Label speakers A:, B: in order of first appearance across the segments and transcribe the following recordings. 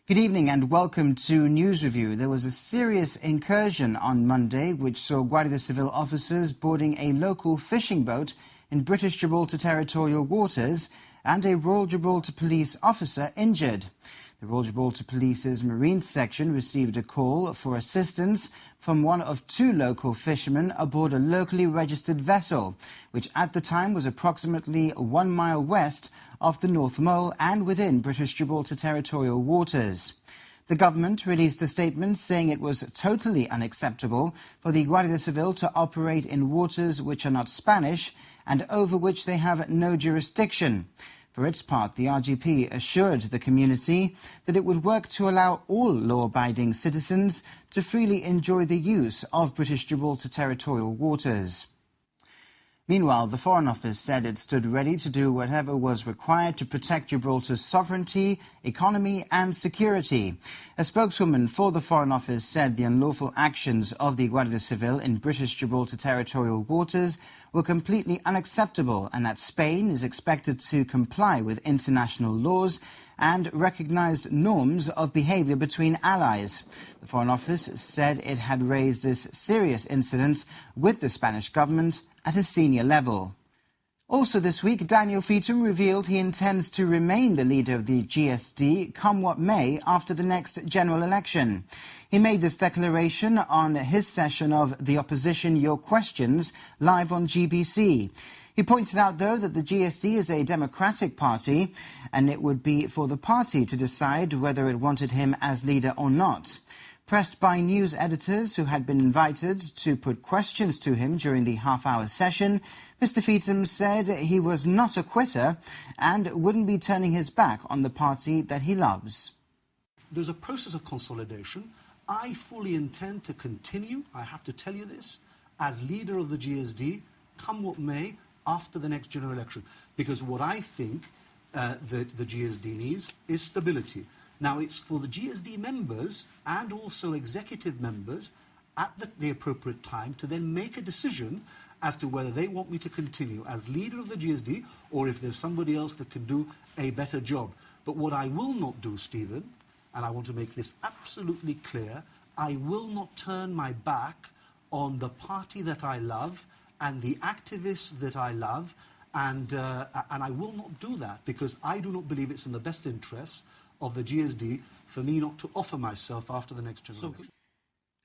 A: Good evening and welcome to News Review. There was a serious incursion on Monday which saw Guardia Civil officers boarding a local fishing boat in British Gibraltar territorial waters and a Royal Gibraltar police officer injured. The Royal Gibraltar Police's Marine section received a call for assistance from one of two local fishermen aboard a locally registered vessel, which at the time was approximately 1 mile west of the North Mole and within British Gibraltar territorial waters. The government released a statement saying it was totally unacceptable for the Guardia Civil to operate in waters which are not Spanish and over which they have no jurisdiction. For its part, the RGP assured the community that it would work to allow all law-abiding citizens to freely enjoy the use of British Gibraltar territorial waters. Meanwhile, the Foreign Office said it stood ready to do whatever was required to protect Gibraltar's sovereignty, economy and security. A spokeswoman for the Foreign Office said the unlawful actions of the Guardia Civil in British Gibraltar territorial waters were completely unacceptable and that Spain is expected to comply with international laws and recognised norms of behaviour between allies. The Foreign Office said it had raised this serious incident with the Spanish government at a senior level. Also this week, Daniel Feetham revealed he intends to remain the leader of the GSD come what may after the next general election. He made this declaration on his session of The Opposition Your Questions live on GBC. He pointed out, though, that the GSD is a democratic party and it would be for the party to decide whether it wanted him as leader or not. Pressed by news editors who had been invited to put questions to him during the half-hour session, Mr. Feetham said he was not a quitter and wouldn't be turning his back on the party that he loves.
B: There's a process of consolidation. I fully intend to continue, I have to tell you this, as leader of the GSD, come what may, after the next general election. Because what I think that the GSD needs is stability. Now, it's for the GSD members and also executive members at the appropriate time to then make a decision as to whether they want me to continue as leader of the GSD or if there's somebody else that can do a better job. But what I will not do, Stephen, and I want to make this absolutely clear, I will not turn my back on the party that I love and the activists that I love, and I will not do that because I do not believe it's in the best interest of the GSD for me not to offer myself after the next general election.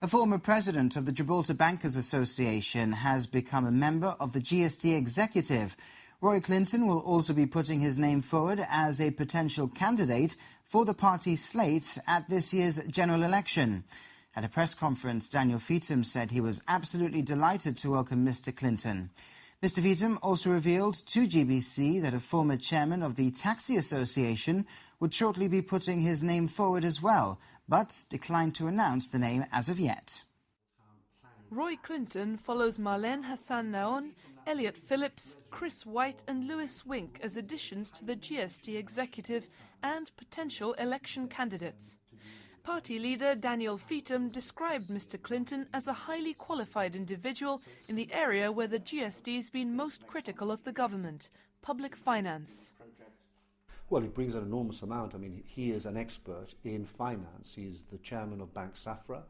A: A former president of the Gibraltar Bankers Association has become a member of the GSD executive. Roy Clinton will also be putting his name forward as a potential candidate for the party's slate at this year's general election. At a press conference, Daniel Feetham said he was absolutely delighted to welcome Mr. Clinton. Mr. Feetham also revealed to GBC that a former chairman of the Taxi Association would shortly be putting his name forward as well, but declined to announce the name as of yet.
C: Roy Clinton follows Marlene Hassan Naon, Elliot Phillips, Chris White and Lewis Wink as additions to the GSD executive and potential election candidates. Party leader Daniel Feetham described Mr. Clinton as a highly qualified individual in the area where the GSD has been most critical of the government, public finance.
B: Well, he brings an enormous amount. I mean, he is an expert in finance. He is the chairman of Bank Safra,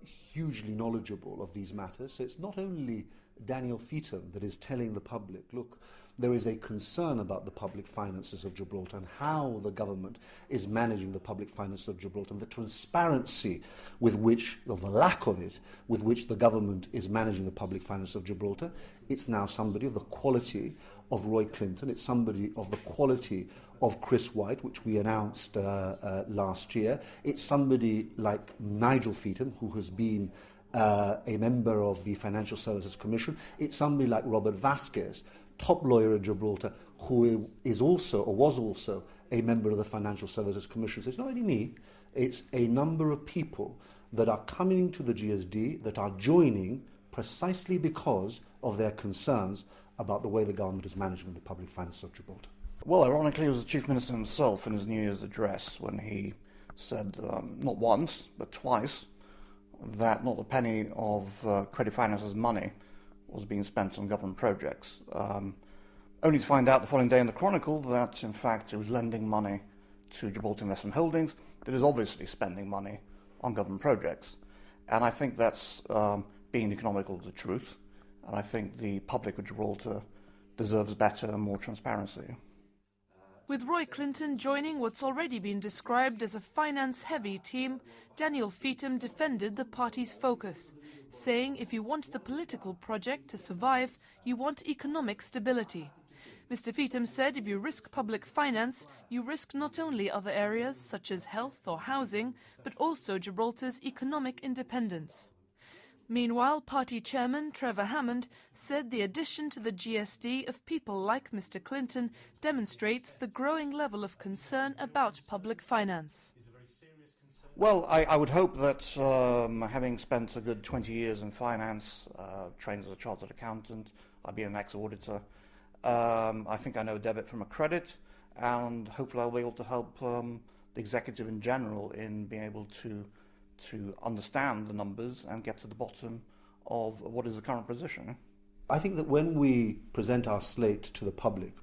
B: hugely knowledgeable of these matters. So it's not only Daniel Feetham that is telling the public, look, there is a concern about the public finances of Gibraltar and how the government is managing the public finances of Gibraltar and the transparency with which, or the lack of it, with which the government is managing the public finances of Gibraltar. It's now somebody of the quality of Roy Clinton. It's somebody of the quality of Chris White, which we announced last year. It's somebody like Nigel Feetham, who has been a member of the Financial Services Commission. It's somebody like Robert Vasquez, top lawyer in Gibraltar, who is also, or was also, a member of the Financial Services Commission. So it's not only me, it's a number of people that are coming into the GSD, that are joining precisely because of their concerns about the way the government is managing the public finances of Gibraltar.
D: Well, ironically, it was the Chief Minister himself in his New Year's address when he said, not once, but twice, that not a penny of Credit Finance's money was being spent on government projects. Only to find out the following day in the Chronicle that, in fact, it was lending money to Gibraltar Investment Holdings that is obviously spending money on government projects. And I think that's being economical to the truth. And I think the public of Gibraltar deserves better and more transparency.
C: With Roy Clinton joining what's already been described as a finance-heavy team, Daniel Feetham defended the party's focus, saying if you want the political project to survive, you want economic stability. Mr. Feetham said if you risk public finance, you risk not only other areas such as health or housing, but also Gibraltar's economic independence. Meanwhile, party chairman Trevor Hammond said the addition to the GSD of people like Mr. Clinton demonstrates the growing level of concern about public finance.
D: Well, I would hope that having spent a good 20 years in finance, trained as a chartered accountant, I've been an ex-auditor, I think I know debit from a credit, and hopefully I'll be able to help the executive in general in being able to understand the numbers and get to the bottom of what is the current position.
B: I think that when we present our slate to the public,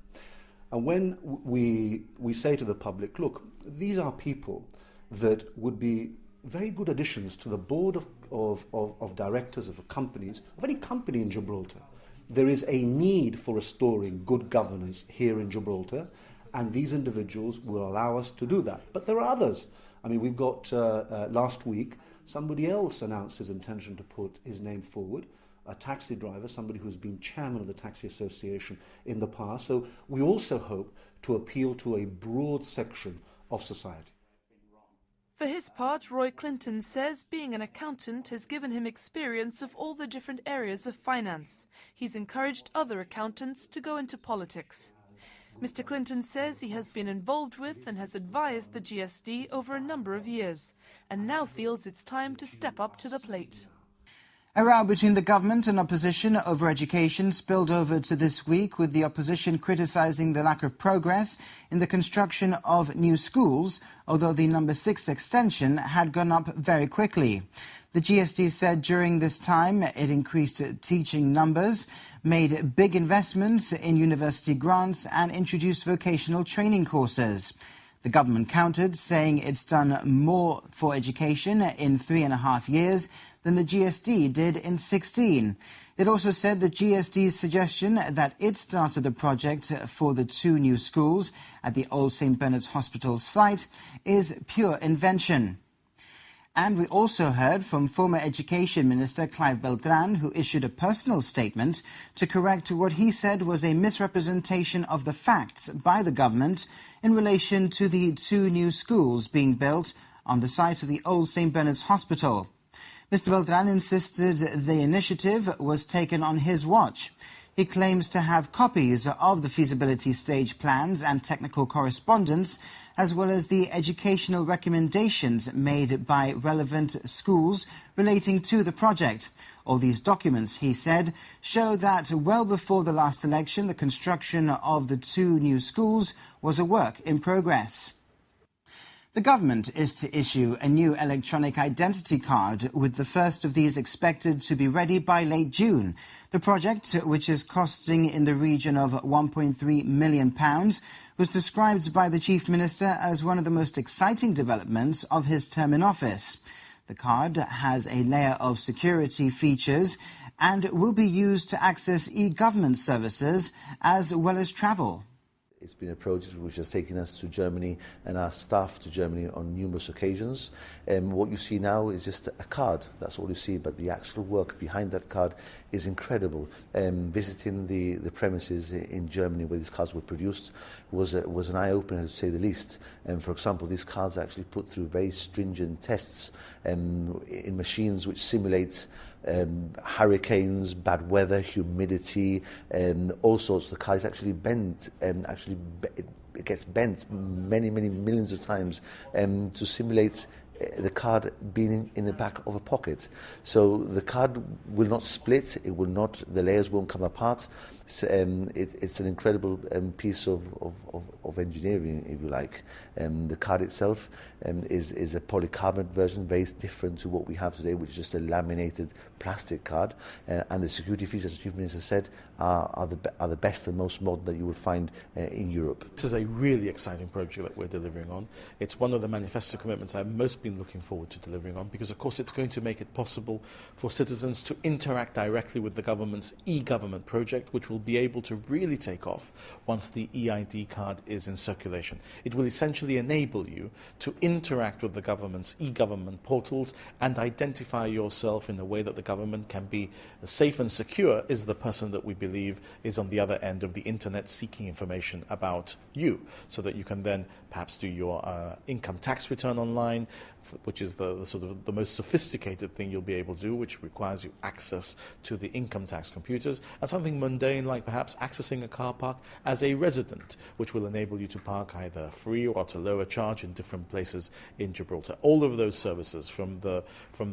B: and when we say to the public, look, these are people that would be very good additions to the board of directors of companies, of any company in Gibraltar. There is a need for restoring good governance here in Gibraltar, and these individuals will allow us to do that. But there are others. I mean, we've got, last week, somebody else announced his intention to put his name forward, a taxi driver, somebody who's been chairman of the Taxi Association in the past. So we also hope to appeal to a broad section of society.
C: For his part, Roy Clinton says being an accountant has given him experience of all the different areas of finance. He's encouraged other accountants to go into politics. Mr. Clinton says he has been involved with and has advised the GSD over a number of years, and now feels it's time to step up to the plate.
A: A row between the government and opposition over education spilled over to this week, with the opposition criticising the lack of progress in the construction of new schools, although the number 6 extension had gone up very quickly. The GSD said during this time it increased teaching numbers, made big investments in university grants and introduced vocational training courses. The government countered, saying it's done more for education in 3.5 years than the GSD did in 16. It also said the GSD's suggestion that it started the project for the 2 new schools at the old St. Bernard's Hospital site is pure invention. And we also heard from former Education Minister Clive Beltran, who issued a personal statement to correct what he said was a misrepresentation of the facts by the government in relation to the 2 new schools being built on the site of the old St. Bernard's Hospital. Mr. Beltran insisted the initiative was taken on his watch. He claims to have copies of the feasibility stage plans and technical correspondence, as well as the educational recommendations made by relevant schools relating to the project. All these documents, he said, show that well before the last election, the construction of the 2 new schools was a work in progress. The government is to issue a new electronic identity card, with the first of these expected to be ready by late June. The project, which is costing in the region of £1.3 million, was described by the Chief Minister as one of the most exciting developments of his term in office. The card has a layer of security features and will be used to access e-government services as well as travel.
E: It's been a project which has taken us to Germany and our staff to Germany on numerous occasions. What you see now is just a card, that's all you see, but the actual work behind that card is incredible. Visiting the premises in Germany where these cards were produced was an eye-opener, to say the least. For example, these cards are actually put through very stringent tests in machines which simulate hurricanes, bad weather, humidity, all sorts. The card is actually bent, it gets bent many millions of times to simulate the card being in the back of a pocket. So the card will not split, it will not, the layers won't come apart. So, it's an incredible piece of engineering, if you like. The card itself is a polycarbonate version, very different to what we have today, which is just a laminated plastic card. And the security features, as the Chief Minister said, are the best and most modern that you will find in Europe.
F: This is a really exciting project that we're delivering on. It's one of the manifesto commitments I've most been looking forward to delivering on, because of course it's going to make it possible for citizens to interact directly with the government's e-government project, which will be able to really take off once the EID card is in circulation. It will essentially enable you to interact with the government's e-government portals and identify yourself in a way that the government can be safe and secure is the person that we believe is on the other end of the internet seeking information about you, so that you can then perhaps do your income tax return online, which is the sort of the most sophisticated thing you'll be able to do, which requires you access to the income tax computers, and something mundane like perhaps accessing a car park as a resident, which will enable you to park either free or at a lower charge in different places in Gibraltar. All of those services, from the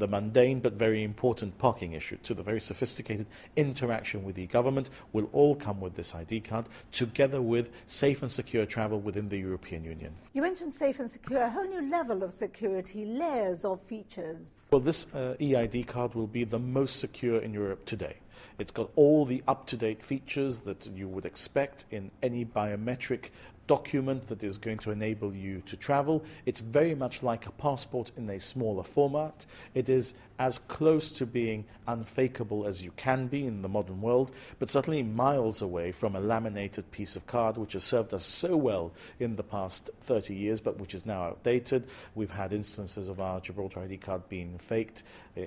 F: mundane but very important parking issue to the very sophisticated interaction with the government, will all come with this ID card, together with safe and secure travel within the European Union.
G: You mentioned safe and secure, a whole new level of security, layers of features.
F: Well, this EID card will be the most secure in Europe today. It's got all the up-to-date features that you would expect in any biometric document that is going to enable you to travel. It's very much like a passport in a smaller format. It is as close to being unfakeable as you can be in the modern world, but certainly miles away from a laminated piece of card which has served us so well in the past 30 years, but which is now outdated. We've had instances of our Gibraltar ID card being faked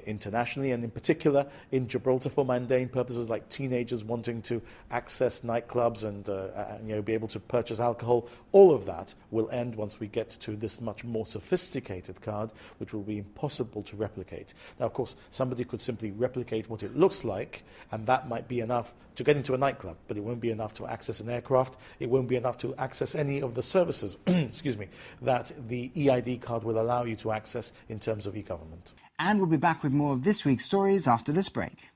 F: internationally, and in particular in Gibraltar for mundane purposes like teenagers wanting to access nightclubs and be able to purchase alcohol. All of that will end once we get to this much more sophisticated card, which will be impossible to replicate. Now, of course, somebody could simply replicate what it looks like, and that might be enough to get into a nightclub, but it won't be enough to access an aircraft. It won't be enough to access any of the services excuse me, that the EID card will allow you to access in terms of e-government.
A: And we'll be back with more of this week's stories after this break.